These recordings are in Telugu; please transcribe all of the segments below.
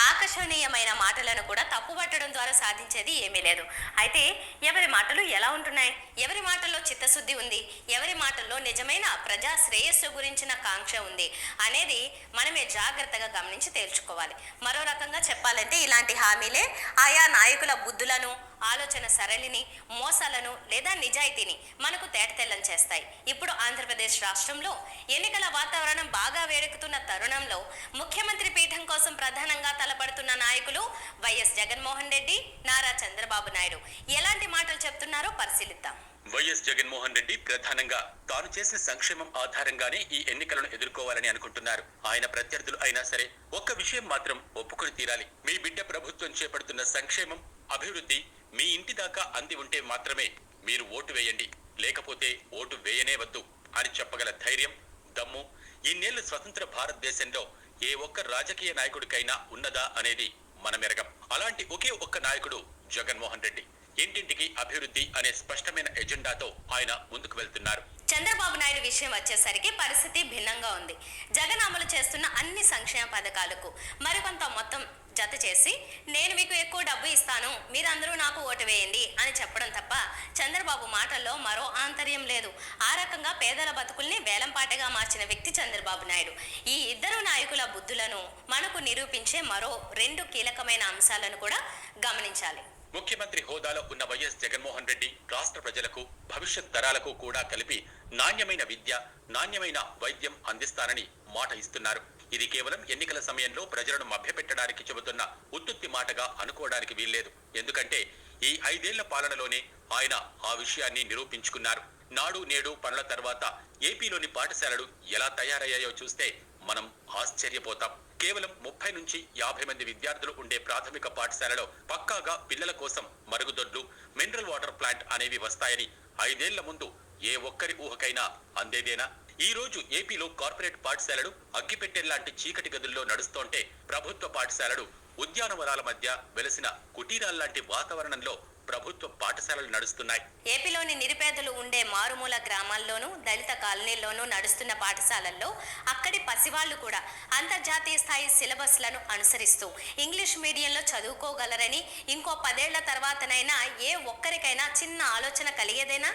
ఆకర్షణీయమైన మాటలను కూడా తప్పుపట్టడం ద్వారా సాధించేది ఏమీ లేదు. అయితే ఎవరి మాటలు ఎలా ఉంటున్నాయి, ఎవరి మాటల్లో చిత్తశుద్ధి ఉంది, ఎవరి మాటల్లో నిజమైన ప్రజా శ్రేయస్సు గురించిన కాంక్ష ఉంది అనేది మనమే జాగ్రత్తగా గమనించి తేల్చుకోవాలి. మరో రకంగా చెప్పాలంటే ఇలాంటి హామీలే ఆయా నాయకుల బుద్ధులను, ఆలోచన సరళిని, మోసాలను లేదా నిజాయితీని మనకు తేటతెల్లం చేస్తాయి. ఇప్పుడు ఆంధ్రప్రదేశ్ రాష్ట్రంలో ఎన్నికల వాతావరణం బాగా వేడెక్కుతున్న తరుణంలో ముఖ్యమంత్రి పీఠం కోసం ప్రధానంగా తలపడుతున్న నాయకులు వైఎస్ జగన్మోహన్ రెడ్డి, నారా చంద్రబాబు నాయుడు ఎలాంటి మాటలు చెప్తున్నారో పరిశీలిద్దాం. వైఎస్ జగన్మోహన్ రెడ్డి ప్రధానంగా తాను చేసిన సంక్షేమం ఆధారంగానే ఈ ఎన్నికలను ఎదుర్కోవాలని అనుకుంటున్నారు. ఆయన ప్రత్యర్థులు అయినా సరే ఒక్క విషయం మాత్రం ఒప్పుకొని తీరాలి. మీ బిడ్డ ప్రభుత్వం చేపడుతున్న సంక్షేమం, అభివృద్ధి మీ ఇంటి దాకా అంది ఉంటే మాత్రమే మీరు ఓటు వేయండి, లేకపోతే ఓటు వేయనే వద్దు అని చెప్పగల ధైర్యం, దమ్ము ఇన్నేళ్లు స్వతంత్ర భారతదేశంలో ఏ ఒక్క రాజకీయ నాయకుడికైనా ఉన్నదా అనేది మనమెరగం. అలాంటి ఒకే ఒక్క నాయకుడు జగన్మోహన్ రెడ్డి. ఇంటింటికి అభివృద్ధి అనే స్పష్టమైన ఎజెండాతో ఆయన ముందుకు వెళ్తున్నారు. చంద్రబాబు నాయుడు విషయం వచ్చేసరికి పరిస్థితి భిన్నంగా ఉంది. జగన్ అమలు చేస్తున్న అన్ని సంక్షేమ పథకాలకు మరికొంత మొత్తం జత చేసి నేను మీకు ఎక్కువ డబ్బు ఇస్తాను, మీరందరూ నాకు ఓటు వేయండి అని చెప్పడం తప్ప చంద్రబాబు మాటల్లో మరో ఆంతర్యం లేదు. ఆ రకంగా పేదల బతుకుల్ని వేలంపాటగా మార్చిన వ్యక్తి చంద్రబాబు నాయుడు. ఈ ఇద్దరు నాయకుల బుద్ధులను మనకు నిరూపించే మరో రెండు కీలకమైన అంశాలను కూడా గమనించాలి. ముఖ్యమంత్రి హోదాలో ఉన్న వైఎస్ జగన్మోహన్ రెడ్డి రాష్ట్ర ప్రజలకు, భవిష్యత్ తరాలకు కూడా కలిపి నాణ్యమైన విద్య, నాణ్యమైన వైద్యం అందిస్తానని మాట ఇస్తున్నారు. ఇది కేవలం ఎన్నికల సమయంలో ప్రజలను మభ్యపెట్టడానికి చెబుతున్న ఉత్తుత్తి మాటగా అనుకోవడానికి వీల్లేదు. ఎందుకంటే ఈ 5 ఏళ్ల పాలనలోనే ఆయన ఆ విషయాన్ని నిరూపించుకున్నారు. నాడు నేడు పనుల తర్వాత ఏపీలోని పాఠశాలలు ఎలా తయారయ్యాయో చూస్తే మనం ఆశ్చర్యపోతాం. కేవలం 30 నుంచి 50 మంది విద్యార్థులు ఉండే ప్రాథమిక పాఠశాలలో పక్కాగా పిల్లల కోసం మరుగుదొడ్లు, మినరల్ వాటర్ ప్లాంట్ అనేవి వస్తాయని 5 ఏళ్ల ముందు ఏ ఒక్కరి ఊహకైనా అందేదేనా? ఈ రోజు ఏపీలో కార్పొరేట్ పాఠశాలలు అగ్గిపెట్టెల్లాంటి చీకటి గదుల్లో నడుస్తోంటే ప్రభుత్వ పాఠశాలలు ఉద్యానవనాల మధ్య వెలసిన కుటీరాల్లాంటి వాతావరణంలో ప్రభుత్వ పాఠశాలలు నడుస్తున్నాయి. ఏపీలోని నిరుపేదలు ఉండే మారుమూల గ్రామాల్లోనూ, దళిత కాలనీల్లోనూ నడుస్తున్న పాఠశాలల్లో అక్కడి పసివాళ్లు కూడా అంతర్జాతీయ స్థాయి సిలబస్లను అనుసరిస్తూ ఇంగ్లీష్ మీడియంలో చదువుకోగలరని ఇంకో 10 ఏళ్ల తర్వాతనైనా ఏ ఒక్కరికైనా చిన్న ఆలోచన కలిగేదేనా?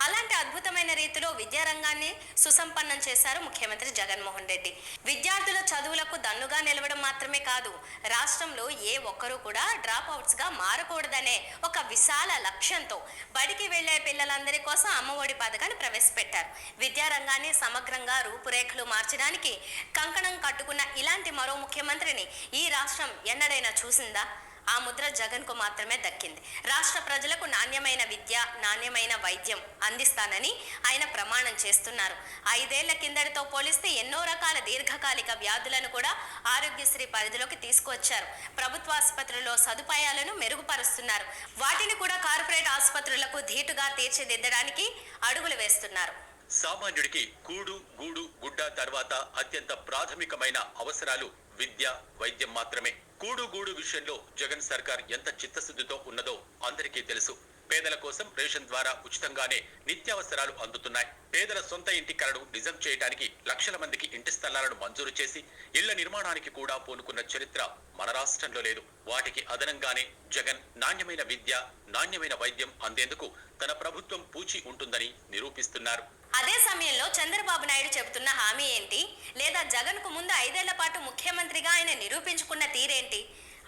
అలాంటి అద్భుతమైన రీతిలో విద్యారంగాన్ని సుసంపన్నం చేశారు ముఖ్యమంత్రి జగన్మోహన్ రెడ్డి. విద్యార్థుల చదువులకు దన్నుగా నిలవడం మాత్రమే కాదు, రాష్ట్రంలో ఏ ఒక్కరూ కూడా డ్రాప్ అవుట్స్ గా మారకూడదనే ఒక విశాల లక్ష్యంతో బడికి వెళ్లే పిల్లలందరి కోసం అమ్మఒడి పథకాన్ని ప్రవేశపెట్టారు. విద్యారంగాన్ని సమగ్రంగా రూపురేఖలు మార్చడానికి కంకణం కట్టుకున్న ఇలాంటి మరో ముఖ్యమంత్రిని ఈ రాష్ట్రం ఎన్నడైనా చూసిందా? ఆ ముద్ర జగన్ కు మాత్రమే దక్కింది. రాష్ట్ర ప్రజలకు నాణ్యమైన విద్య, నాణ్యమైన వైద్యం అందిస్తానని ఆయన ప్రమాణం చేస్తున్నారు. 5 ఏళ్ల కిందటితో పోలిస్తే ఎన్నో రకాల దీర్ఘకాలిక వ్యాధులను కూడా ఆరోగ్యశ్రీ పరిధిలోకి తీసుకువచ్చారు. ప్రభుత్వ ఆసుపత్రుల్లో సదుపాయాలను మెరుగుపరుస్తున్నారు. వాటిని కూడా కార్పొరేట్ ఆసుపత్రులకు ధీటుగా తీర్చిదిద్దడానికి అడుగులు వేస్తున్నారు. సామాన్యుడికి కూడు, గూడు, గుడ్డ తర్వాత అత్యంత ప్రాథమికమైన అవసరాలు విద్య, వైద్యం మాత్రమే. కూడు గూడు విషయంలో జగన్ సర్కార్ ఎంత చిత్తశుద్ధితో ఉన్నదో అందరికీ తెలుసు. పేదల కోసం రేషన్ ద్వారా ఉచితంగానే నిత్యావసరాలు అందుతున్నాయి. పేదల సొంత ఇంటి కలను నిజం చేయడానికి లక్షల మందికి ఇంటి స్థలాలను మంజూరు చేసి ఇళ్ల నిర్మాణానికి కూడా పూనుకున్న చరిత్ర మన రాష్ట్రంలో లేదు. వాటికి అదనంగానే జగన్ నాణ్యమైన విద్య, నాణ్యమైన వైద్యం అందేందుకు తన ప్రభుత్వం పూచి ఉంటుందని నిరూపిస్తున్నారు. అదే సమయంలో చంద్రబాబు నాయుడు చెబుతున్న హామీ ఏంటి? లేదా జగన్ కు ముందు 5 ఏళ్ల పాటు ముఖ్యమంత్రిగా ఆయన నిరూపించుకున్న తీరేంటి?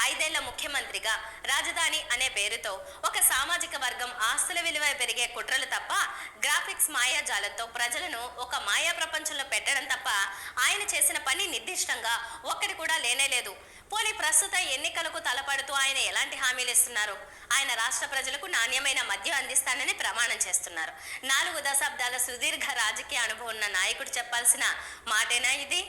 5 ఏళ్ల ముఖ్యమంత్రిగా రాజధాని అనే పేరుతో ఒక సామాజిక వర్గం ఆస్తుల విలువ పెరిగే కుట్రలు తప్ప, గ్రాఫిక్స్ మాయాజాలంతో ప్రజలను ఒక మాయా ప్రపంచంలో పెట్టడం తప్ప ఆయన చేసిన పని నిర్దిష్టంగా ఒక్కటి కూడా లేనేలేదు. పోనీ ప్రస్తుత ఎన్నికలకు తలపడుతూ ఆయన ఎలాంటి హామీలు ఇస్తున్నారు? ఆయన రాష్ట్ర ప్రజలకు నాణ్యమైన మద్యం అందిస్తానని ప్రమాణం చేస్తున్నారు. 4 దశాబ్దాల సుదీర్ఘ రాజకీయ అనుభవం ఉన్న నాయకుడు చెప్పాల్సిన మాటేనా ఇది?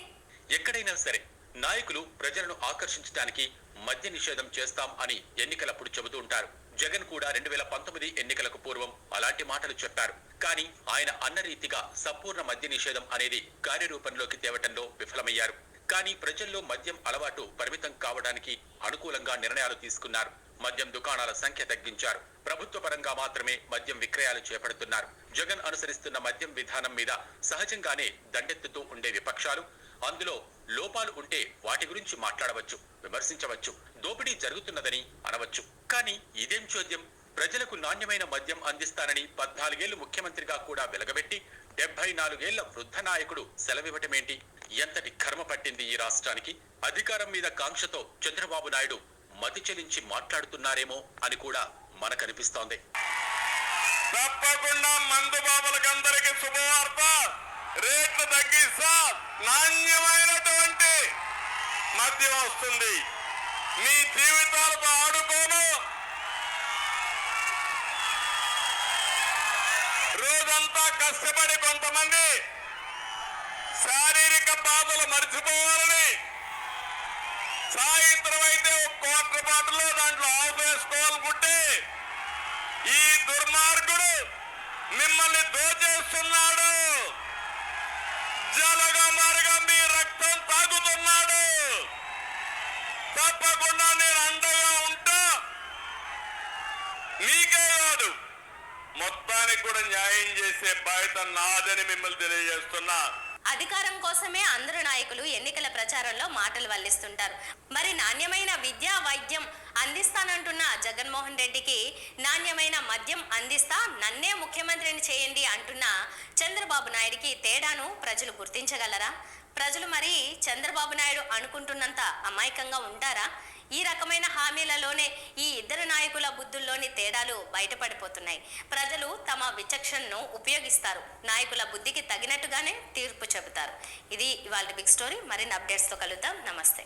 ఎక్కడైనా సరే నాయకులు ప్రజలను ఆకర్షించడానికి మద్య నిషేధం చేస్తాం అని ఎన్నికలప్పుడు చెబుతూ ఉంటారు. జగన్ కూడా 2019 ఎన్నికలకు పూర్వం అలాంటి మాటలు చెప్పారు. కానీ ఆయన అన్న రీతిగా సంపూర్ణ మద్య నిషేధం అనేది కార్యరూపంలోకి తేవటంలో విఫలమయ్యారు. కానీ ప్రజల్లో మద్యం అలవాటు పరిమితం కావడానికి అనుకూలంగా నిర్ణయాలు తీసుకున్నారు. మద్యం దుకాణాల సంఖ్య తగ్గించారు. ప్రభుత్వ పరంగా మాత్రమే మద్యం విక్రయాలు చేపడుతున్నారు. జగన్ అనుసరిస్తున్న మద్యం విధానం మీద సహజంగానే దండెత్తుతూ ఉండే విపక్షాలు అందులో లోపాలు ఉంటే వాటి గురించి మాట్లాడవచ్చు, విమర్శించవచ్చు, దోపిడీ జరుగుతున్నదని అనవచ్చు. కానీ ఇదేం చోద్యం? ప్రజలకు నాణ్యమైన మద్యం అందిస్తానని 14 ఏళ్లు ముఖ్యమంత్రిగా కూడా వెలగబెట్టి 74 ఏళ్ల వృద్ధ నాయకుడు సెలవివ్వటమేంటి? ఎంతటి కర్మ పట్టింది ఈ రాష్ట్రానికి? అధికారం మీద కాంక్షతో చంద్రబాబు నాయుడు మతి చెలించి మాట్లాడుతున్నారేమో అని కూడా మనకనిపిస్తోంది. తప్పకుండా మందు బాబులకందరికీ శుభవార్త. రేట్లు తగ్గిస్తా, నాణ్యమైనటువంటి మద్యం వస్తుంది. మీ జీవితాలతో ఆడుకోను. రోజంతా కష్టపడి కొంతమంది శారీరక బాధలు మర్చిపోవాలని సాయంత్రం అయితే ఒక క్వార్టర్ బాటిల్ దాంట్లో ఆఫ్ వేసుకోవాలనుకుంటే ఈ దుర్మార్గుడు మిమ్మల్ని దోచేస్తున్నాడు. జలగా మరగా మీ రక్తం తాగుతున్నాడు. తప్పకుండా నేను అండగా ఉంటా. మీకే కాదు, మొత్తానికి కూడా న్యాయం చేసే బాధ్యత నాదని మిమ్మల్ని తెలియజేస్తున్నా. అధికారం కోసమే అందరు నాయకులు ఎన్నికల ప్రచారంలో మాటలు వల్లిస్తుంటారు. మరి నాణ్యమైన విద్యా వైద్యం అందిస్తానంటున్న జగన్మోహన్ రెడ్డికి నాణ్యమైన మద్యం అందిస్తా, నన్నే ముఖ్యమంత్రిని చేయండి అంటున్న చంద్రబాబు నాయుడికి తేడాను ప్రజలు గుర్తించగలరా? ప్రజలు మరి చంద్రబాబు నాయుడు అనుకుంటున్నంత అమాయకంగా ఉంటారా? ఈ రకమైన హామీలలోనే ఈ ఇద్దరు నాయకుల బుద్ధుల్లోని తేడాలు బయటపడిపోతున్నాయి. ప్రజలు తమ విచక్షణను ఉపయోగిస్తారు, నాయకుల బుద్ధికి తగినట్టుగానే తీర్పు చెబుతారు. ఇది ఇవాళ బిగ్ స్టోరీ. మరిన్ని అప్డేట్స్తో కలుద్దాం. నమస్తే.